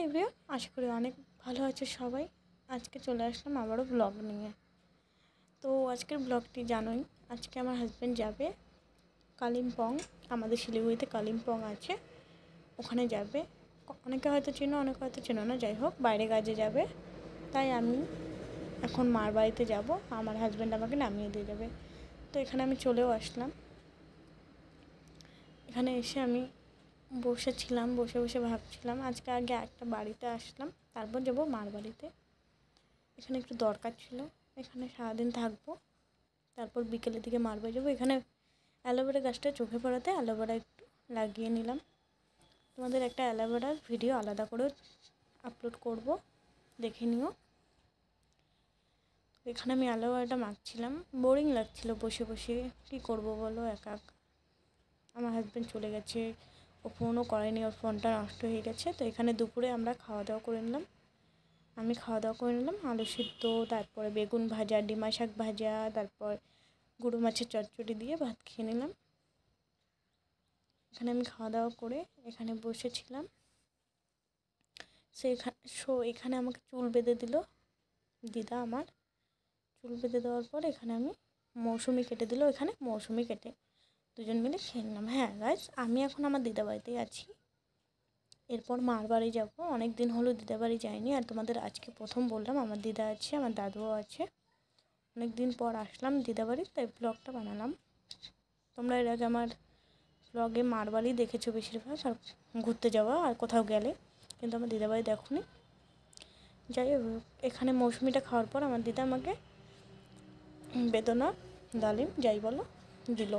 Everyone, আশা করি অনেক ভালো আছে সবাই। আজকে চলে আসলাম আবারও ব্লগ নিয়ে। তো আজকের ব্লগটি জানোই, আজকে আমার হাজব্যান্ড যাবে কালিম্পং। আমাদের শিলিগুড়িতে কালিম্পং আছে, ওখানে যাবে। অনেকে হয়তো চেনো, অনেকে হয়তো চেনো না, যাই হোক বাইরে কাজে যাবে। তাই আমি এখন মার বাড়িতে যাব, আমার হাজব্যান্ড আমাকে নামিয়ে দিয়ে যাবে। তো এখানে আমি চলেও আসলাম। এখানে এসে আমি বসেছিলাম, বসে বসে ভাবছিলাম আজকে আগে একটা বাড়িতে আসলাম, তারপর যাবো মার বাড়িতে। এখানে একটু দরকার ছিল, এখানে সারাদিন থাকবো, তারপর বিকেলের দিকে মার বাড়ি যাবো। এখানে অ্যালোভেরা গাছটা চোখে পড়াতে অ্যালোভেরা একটু লাগিয়ে নিলাম। তোমাদের একটা অ্যালোভেরার ভিডিও আলাদা করে আপলোড করব, দেখে নিও। এখানে আমি অ্যালোভেরাটা মাখছিলাম, বোরিং লাগছিল বসে বসে, কী করবো বলো, একা একা। আমার হাজব্যান্ড চলে গেছে, ও ফোনও করেনি, ওর ফোনটা নষ্ট হয়ে গেছে। তো এখানে দুপুরে আমরা খাওয়া দাওয়া করে নিলাম, আমি খাওয়া দাওয়া করে নিলাম আলু সিদ্ধ, তারপরে বেগুন ভাজা, ডিমা শাক ভাজা, তারপর গুঁড়ো মাছের চচ্চড়ি দিয়ে ভাত খেয়ে নিলাম। এখানে আমি খাওয়া দাওয়া করে এখানে বসেছিলাম। এখানে আমাকে চুল বেঁধে দিল দিদা। আমার চুল বেঁধে দেওয়ার পর এখানে আমি মৌসুমি কেটে দিল, এখানে মৌসুমি কেটে দুজন মিলে খেয়ে নিলাম। হ্যাঁ গাইস, আমি এখন আমার দিদা বাড়িতেই আছি, এরপর মার বাড়ি যাবো। অনেক দিন হলো দিদা বাড়ি যাইনি, আর তোমাদের আজকে প্রথম বললাম আমার দিদা আছে, আমার দাদুও আছে। অনেক দিন পর আসলাম দিদা বাড়ি, তাই ব্লগটা বানালাম। তোমরা এর আগে আমার ব্লগে মার বাড়ি দেখেছো বেশিরভাগ, আর ঘুরতে যাওয়া আর কোথাও গেলে, কিন্তু আমার দিদা বাড়ি দেখোনি। যাই হোক, এখানে মৌসুমিটা খাওয়ার পর আমার দিদা আমাকে বেদনা, ডালিম যাই বলো দিল।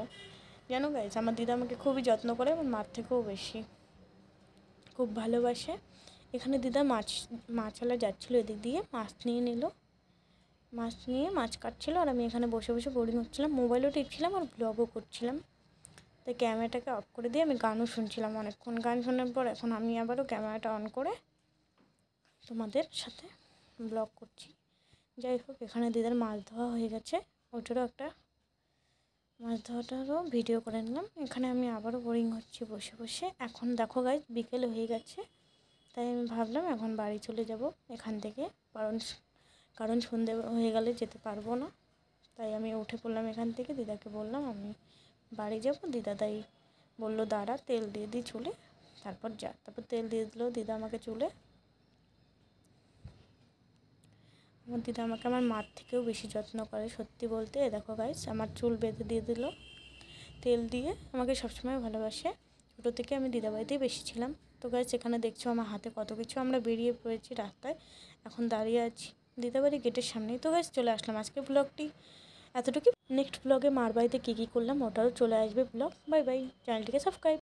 জানো গাইস, আমার দিদা আমাকে খুবই যত্ন করে, আমার মার থেকেও বেশি, খুব ভালোবাসে। এখানে দিদা মাছওয়ালা যাচ্ছিলো, এদিক দিয়ে মাছ নিয়ে নিল, মাছ নিয়ে মাছ কাটছিলো, আর আমি এখানে বসে বসে বোরিং হচ্ছিলাম, মোবাইলও টিপছিলাম আর ব্লগও করছিলাম। তাই ক্যামেরাটাকে অফ করে দিয়ে আমি গানও শুনছিলাম অনেকক্ষণ। গান শোনার পর এখন আমি আবারও ক্যামেরাটা অন করে তোমাদের সাথে ব্লগ করছি। যাই হোক, এখানে দিদার মাছ ধোয়া হয়ে গেছে, ওটারও একটা মাছ ধোয়াটারও ভিডিও করে নিলাম। এখানে আমি আবারও বোরিং হচ্ছি বসে বসে। এখন দেখো গাইস, বিকেল হয়ে গেছে, তাই আমি ভাবলাম এখন বাড়ি চলে যাব এখান থেকে, কারণ সন্ধে হয়ে গেলে যেতে পারবো না। তাই আমি উঠে পড়লাম এখান থেকে, দিদাকে বললাম আমি বাড়ি যাব। দিদা তাই বললো দাঁড়া, তেল দিয়ে দিই চুলে, তারপর যা। তারপর তেল দিয়ে দিল দিদা আমাকে চুলে। আমার দিদা আমাকে আমার মার থেকেও বেশি যত্ন করে সত্যি বলতে। দেখো গাইস, আমার চুল বেঁধে দিয়ে দিল তেল দিয়ে, আমাকে সবসময় ভালোবাসে। ছোটো থেকে আমি দিদা বাড়িতেই বেশি ছিলাম। তো গাইস, এখানে দেখছো আমার হাতে কত কিছু, আমরা বেরিয়ে পড়েছি রাস্তায়, এখন দাঁড়িয়ে আছি দিদাবাড়ি গেটের সামনেই। তো গাইস, চলে আসলাম আজকে ব্লগটি এতটুকু। নেক্সট ব্লগে মার বাড়িতে কী কী করলাম ওটাও চলে আসবে ব্লগ। বাই বাই, চ্যানেলটিকে সাবস্ক্রাইব।